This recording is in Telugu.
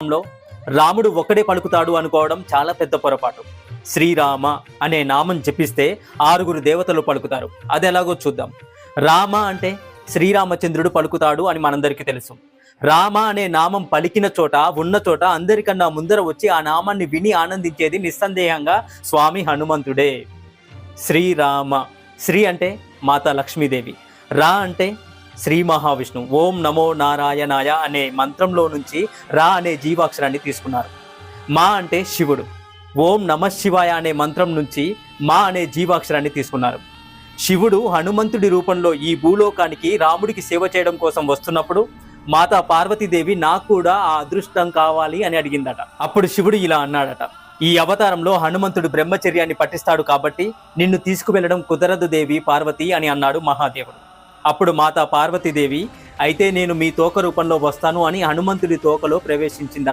లో రాముడు ఒక్కడే పలుకుతాడు అనుకోవడం చాలా పెద్ద పొరపాటు. శ్రీరామ అనే నామం జపిస్తే 6 దేవతలు పలుకుతారు. అది ఎలాగో చూద్దాం. రామ అంటే శ్రీరామచంద్రుడు పలుకుతాడు అని మనందరికీ తెలుసు. రామ అనే నామం పలికిన చోట, ఉన్న చోట అందరికన్నా ముందర వచ్చి ఆ నామాన్ని విని ఆనందించేది నిస్సందేహంగా స్వామి హనుమంతుడే. శ్రీరామ, శ్రీ అంటే మాతా లక్ష్మీదేవి, రా అంటే శ్రీ మహావిష్ణు. ఓం నమో నారాయణాయ అనే మంత్రంలో నుంచి రా అనే జీవాక్షరాన్ని తీసుకున్నారు. మా అంటే శివుడు. ఓం నమ శివాయ అనే మంత్రం నుంచి మా అనే జీవాక్షరాన్ని తీసుకున్నారు. శివుడు హనుమంతుడి రూపంలో ఈ భూలోకానికి రాముడికి సేవ చేయడం కోసం వస్తున్నప్పుడు మాతా పార్వతీదేవి నాకు కూడా ఆ అదృష్టం కావాలి అని అడిగిందట. అప్పుడు శివుడు ఇలా అన్నాడట, ఈ అవతారంలో హనుమంతుడు బ్రహ్మచర్యాన్ని పఠిస్తాడు కాబట్టి నిన్ను తీసుకువెళ్ళడం కుదరదు దేవి పార్వతి అని అన్నాడు మహాదేవుడు. అప్పుడు మాతా పార్వతీదేవి అయితే నేను మీ తోక రూపంలో వస్తాను అని హనుమంతుడి తోకలో ప్రవేశించింది.